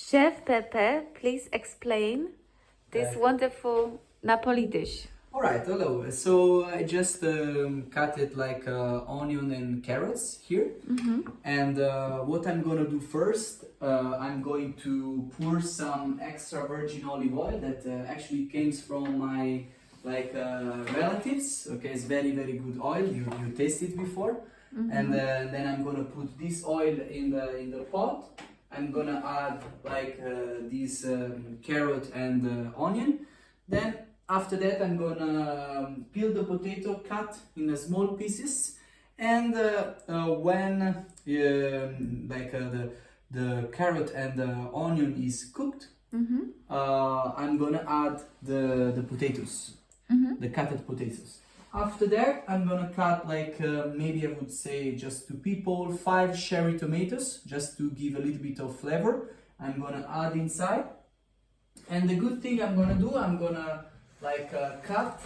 Chef Peppe, please explain this wonderful Napoli dish. All right, hello. So I just cut it like onion and carrots here. And what I'm gonna do first, I'm going to pour some extra virgin olive oil that actually came from my relatives. Okay, it's very good oil. You tasted before. And then I'm gonna put this oil in the pot. I'm gonna add like this carrot and onion. Then after that, I'm gonna peel the potato, cut in small pieces, and when the carrot and the onion is cooked, I'm gonna add the potatoes, the cutted potatoes. After that, I'm gonna cut like maybe I would say just 2 people, 5 cherry tomatoes, just to give a little bit of flavor. I'm gonna add inside, and the good thing I'm gonna do, I'm gonna cut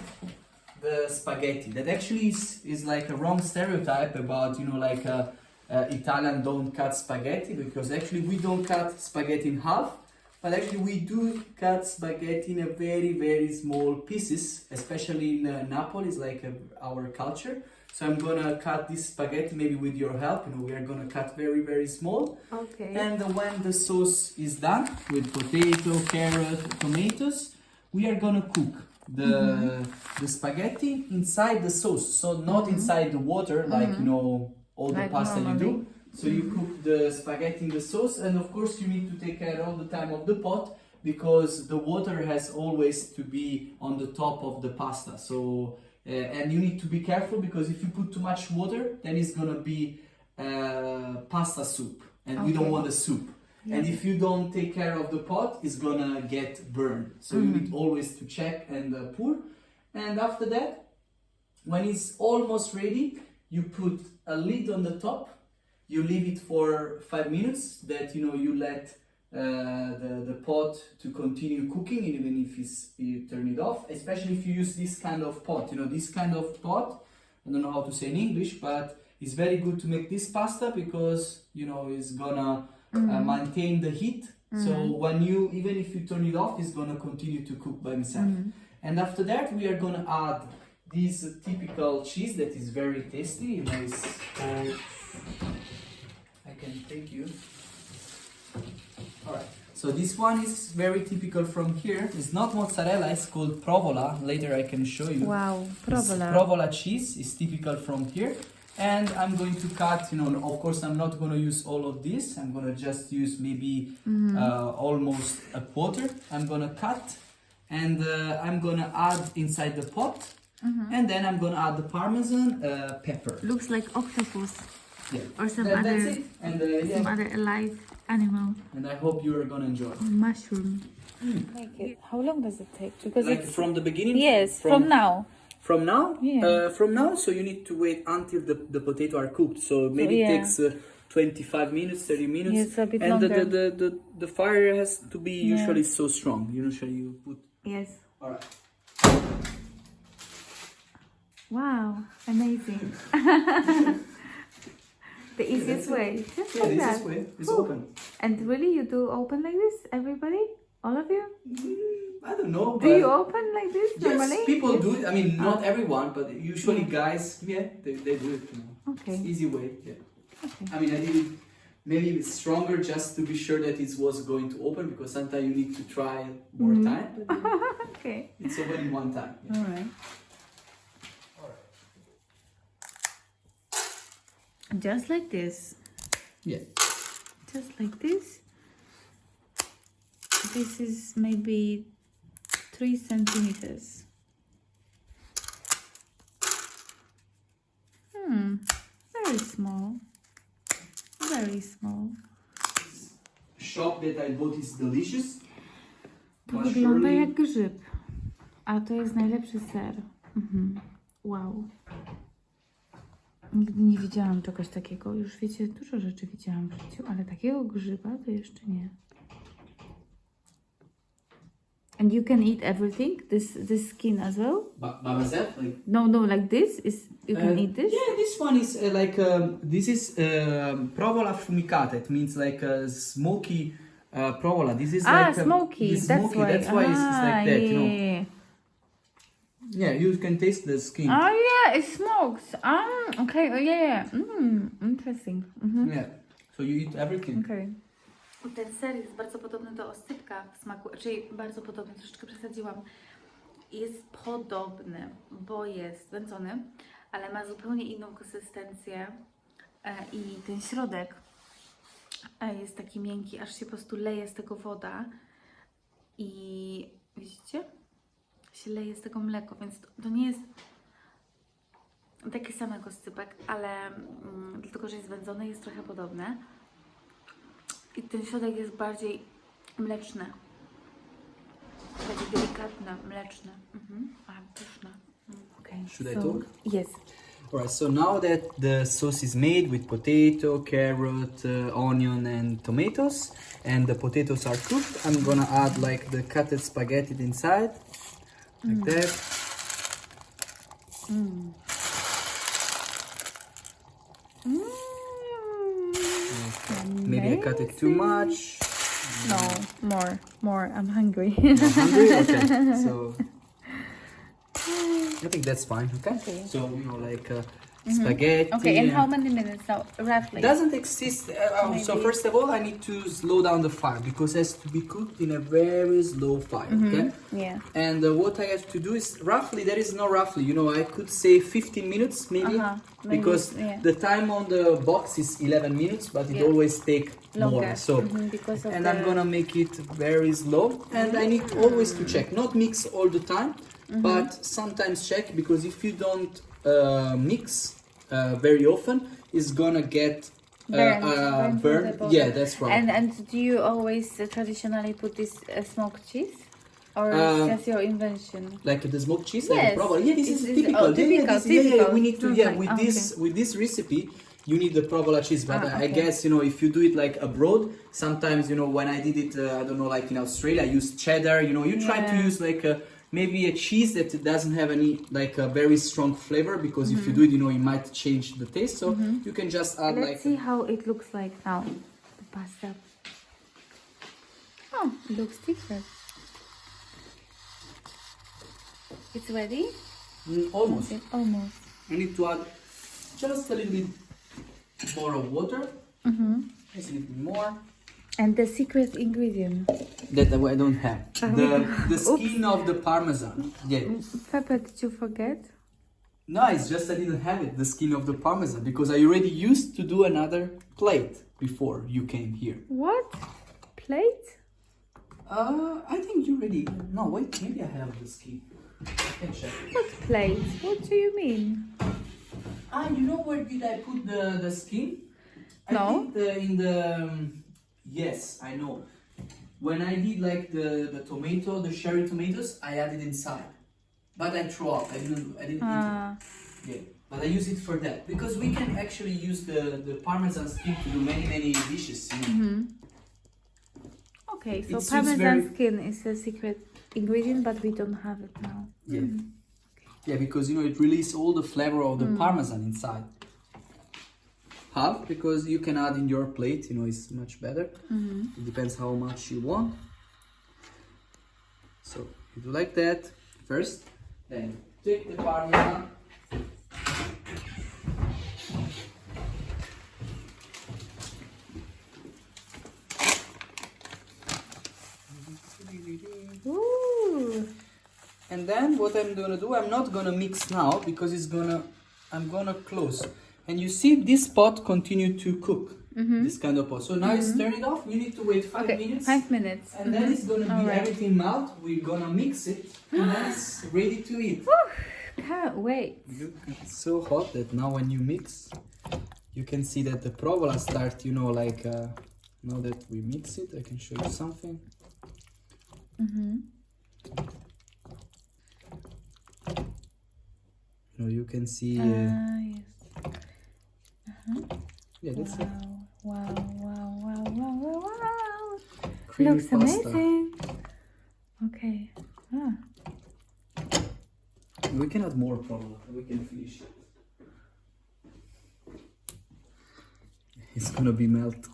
the spaghetti. That actually is like a wrong stereotype about, you know, like Italian don't cut spaghetti, because actually we don't cut spaghetti in half, but actually we do cut spaghetti in a very small pieces, especially in Napoli. It's like our culture. So I'm gonna cut this spaghetti maybe with your help. You know, we are gonna cut very small. Okay. And when the sauce is done with potato, carrot, tomatoes, we are gonna cook the spaghetti inside the sauce, so not inside the water like you know all the Like pasta normally. you do. So you cook the spaghetti in the sauce, and of course you need to take care all the time of the pot, because the water has always to be on the top of the pasta. So and you need to be careful, because if you put too much water, then it's gonna be pasta soup, and we don't Okay. want a soup. And if you don't take care of the pot, it's gonna get burned. So you need always to check and pour. And after that, when it's almost ready, you put a lid on the top. You leave it for 5 minutes. That, you know, you let the pot to continue cooking, even if you turn it off. Especially if you use this kind of pot. You know, this kind of pot, I don't know how to say in English, but it's very good to make this pasta, because, you know, it's gonna maintain the heat. So when even if you turn it off, it's gonna continue to cook by itself. And after that, we are gonna add this typical cheese that is very tasty. You know, it's called, I can take you. All right. So this one is very typical from here. It's not mozzarella. It's called provola. Later I can show you. Wow, This provola. provola cheese is typical from here. And I'm going to cut, you know, of course I'm not going to use all of this. I'm going to just use maybe almost a quarter. I'm going to cut, and I'm going to add inside the pot. And then I'm going to add the Parmesan pepper. Looks like octopus Yeah. or some That's other it. And, some other alive animal. and I hope you are going to enjoy. Mushroom. How long does it take? Because Like it's from the beginning? yes, from now. From now? Yeah. From now, so you need to wait until the potato are cooked. So maybe yeah. it takes 25 minutes, 30 minutes. Yeah, it's a bit and longer. the fire has to be usually so strong. Usually you put... Yes. All right. Wow, amazing. The easiest way. Just Yeah, like this that. is way. It's Cool. open. And really, you do open like this? Everybody? All of you? I don't know. Do but you open like this yes, normally? people Yes. do it. I mean, not everyone, but usually guys, yeah, they do it. You know. Okay. It's easy way. Yeah. Okay. I mean, I did it maybe it's stronger just to be sure that it was going to open, because sometimes you need to try more time. But Okay. it's open in one time. Yeah. All right. Just like this. Yeah. Just like this. This is maybe 3 centimeters. Very small. Very small. Shop that I bought is delicious. To But wygląda surely- jak grzyb. A to jest najlepszy ser. Wow. Nigdy nie widziałam czegoś takiego. Już wiecie, dużo rzeczy widziałam w życiu, ale takiego grzyba to jeszcze nie. And you can eat everything, this skin as well? By myself, like No, like this is you can eat this. yeah, this one is this is provola fumicata. It means like a smoky provola. This is smoky. it's That's smoky. why. That's why it's like that, you know. Yeah. Yeah, you can taste the skin. Oh yeah, it smokes. Okay. Oh yeah. Interesting. Yeah. So you eat everything. Okay. Ten ser jest bardzo podobny do oscypka w smaku, czyli bardzo podobny, troszeczkę przesadziłam. Jest podobny, bo jest wędzony, ale ma zupełnie inną konsystencję i ten środek jest taki miękki, aż się po prostu leje z tego woda i widzicie? Się leje z tego mleko, więc to nie jest taki sam jak oscypek, ale dlatego, że jest wędzony, jest trochę podobne. I ten środek jest bardziej mleczny. Bardziej delikatny, mleczny. A, pyszne. Okay. Should I talk? Yes. Alright, so now that the sauce is made with potato, carrot, onion and tomatoes, and the potatoes are cooked, I'm gonna add like the cutted spaghetti inside, like that. Maybe I cut it too much. No, more. I'm hungry. You're hungry? Okay, so I think that's fine. Okay. So you know, like spaghetti. Okay, and how many minutes now, roughly? Doesn't exist. So first of all, I need to slow down the fire because it has to be cooked in a very slow fire. Okay. Yeah. And what I have to do is roughly. There is no roughly. You know, I could say 15 minutes maybe, because the time on the box is 11 minutes, but it always take longer. more. So because of I'm gonna make it very slow, and I need always to check, not mix all the time, but sometimes check, because if you don't mix very often, it's gonna get burned. Yeah, that's right. And do you always traditionally put this smoked cheese, or is just your invention? Like the smoked cheese, Yes. like the provola. Yeah, this is It's- typical. oh, typical, Yeah, typical. we need to. Okay, With this recipe, you need the provola cheese. But I okay. guess, you know, if you do it like abroad, sometimes, you know, when I did it, I don't know, like in Australia, I used cheddar. You know, you try to use like maybe a cheese that doesn't have any like a very strong flavor, because if you do it, you know, it might change the taste. So you can just add Let's see how it looks like now. The pasta. Oh, it looks different. It's ready? Almost. Okay, almost. I need to add just a little bit more of water. Just a little bit more. And the secret ingredient. That I don't have. The skin of the parmesan. Yeah. Peppe, did you forget? No, it's just I didn't have it, the skin of the parmesan, because I already used to do another plate before you came here. What? Plate? I think you already. No, wait, maybe I have the skin. I can check. What plate? What do you mean? You know where did I put the skin? No. I think in the. Yes, I know. When I did like the tomato, the cherry tomatoes, I added inside. But I threw out. I didn't eat it. Yeah. But I use it for that. Because we can actually use the parmesan skin to do many dishes. You know? Okay, so It suits parmesan skin is a secret ingredient, but we don't have it now. Yeah. Yeah, because you know it releases all the flavor of the parmesan inside. Half, because you can add in your plate, you know, it's much better. It depends how much you want. So you do like that first, then take the parmesan. Ooh. And then what I'm gonna do, I'm not gonna mix now because I'm gonna close. And you see this pot continue to cook, this kind of pot. So now it's turn it off, we need to wait 5 minutes. 5 minutes. And then it's gonna be Alright. everything melt, we're gonna mix it, and then it's ready to eat. Can't wait. Look, it's so hot that now when you mix, you can see that the provola start, you know, like, now that we mix it, I can show you something. You know, you can see, Yes. yeah, that's it. Wow. Creamy Looks pasta. amazing. Okay. We can add more provola, we can finish it. It's gonna be melt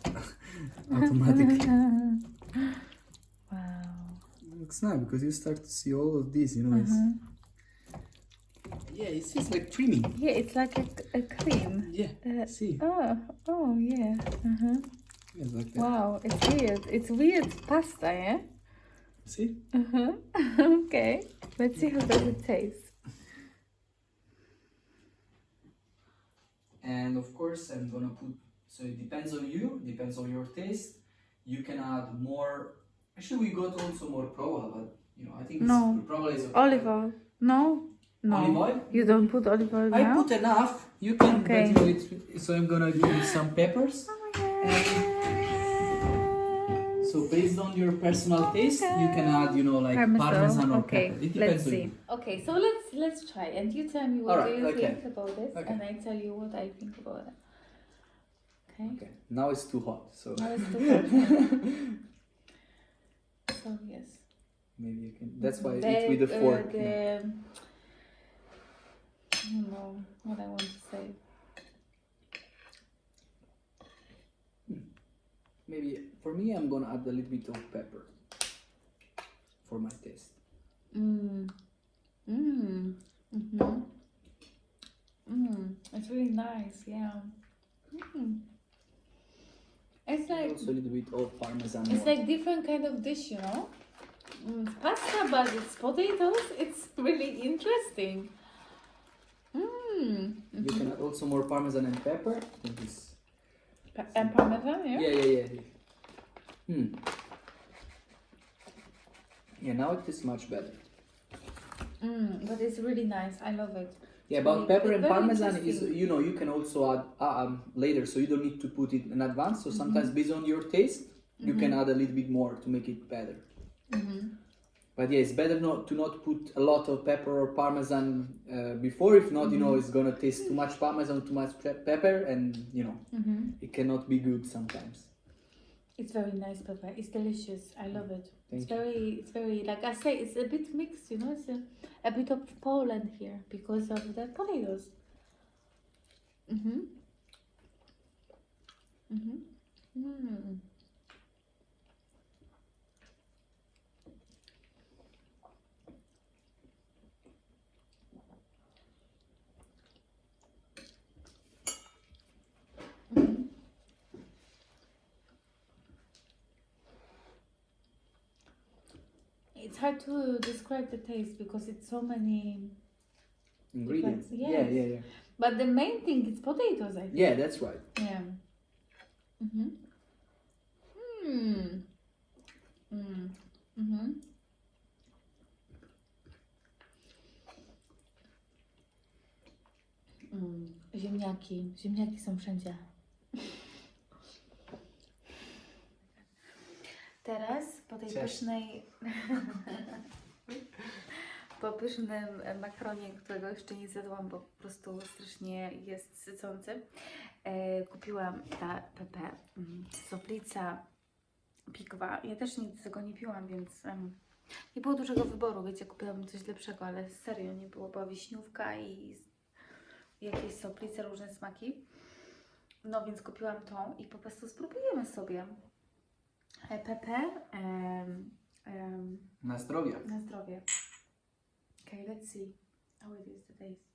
automatically. looks nice because you start to see all of this, you know. Yeah, it's like creamy. Yeah, it's like a cream. Yeah, see. Oh, yeah. It's like that. Wow, it's weird. It's weird pasta, yeah? See? Okay, let's see how does it taste. And of course, I'm gonna put. So it depends on you. Depends on your taste. You can add more. Actually, we got also more provola, but you know, I think No. provola is okay. Olive oil. No? No. Olive oil? You don't put olive oil I now? put enough. You can, Okay. but you know, so I'm gonna give you some peppers. So based on your personal taste, you can add, you know, like parmesan or okay. pepper. It depends Let's on see. you. Okay, so let's try, and you tell me what Alright, do you okay. think about this, Okay. and I tell you what I think about it. Okay. Okay. Now it's too hot, so Now it's too hot. So yes. maybe you can. That's why it's with a fork. Yeah. I don't know what I want to say. Maybe for me, I'm gonna add a little bit of pepper for my taste. It's really nice, yeah. It's like Also a little bit of parmesan. it's more. like different kind of dish, you know. Pasta, but it's potatoes. It's really interesting. You can add also more parmesan and pepper. I think it's And parmesan, yeah. yeah. Yeah, now it is much better. But it's really nice. I love it. Yeah, but pepper and very parmesan is, interesting. you know, you can also add later, so you don't need to put it in advance. So sometimes based on your taste, you can add a little bit more to make it better. But yeah, it's better not to put a lot of pepper or parmesan before. If not, you know, it's gonna taste too much parmesan, too much pepper, and you know, it cannot be good sometimes. It's very nice, Peppe. It's delicious. I love it. Thank you. It's very, like I say, it's a bit mixed, you know. It's a bit of Poland here because of the potatoes. It's hard to describe the taste because it's so many Ingredients. Yes. Yeah. But the main thing is potatoes, I think. Yeah, that's right. Yeah. Ziemniaki. Ziemniaki są wszędzie. Teraz po tej Cześć. pysznej... po pysznym makaronie, którego jeszcze nie zjadłam, bo po prostu strasznie jest sycący, kupiłam ta Peppe soplica pikwa. Ja też nigdy tego nie piłam, więc nie było dużego wyboru, wiecie, kupiłam coś lepszego, ale serio nie było, była wiśniówka i jakieś soplice, różne smaki. No więc kupiłam tą i po prostu spróbujemy sobie. Peppe Na zdrowie. na zdrowie. Okay, let's see how it is the taste.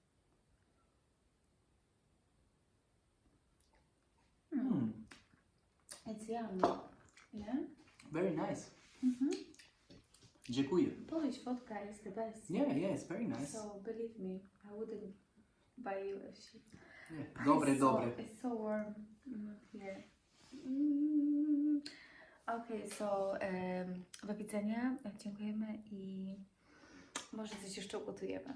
It's yummy. Yeah? Very nice. Dziękuję. Polish vodka is the best. Yeah, it's very nice. So believe me, I wouldn't buy you a shit. Yeah. Dobre. It's so warm here. Okay, so do widzenia. Dziękujemy i może coś jeszcze ugotujemy.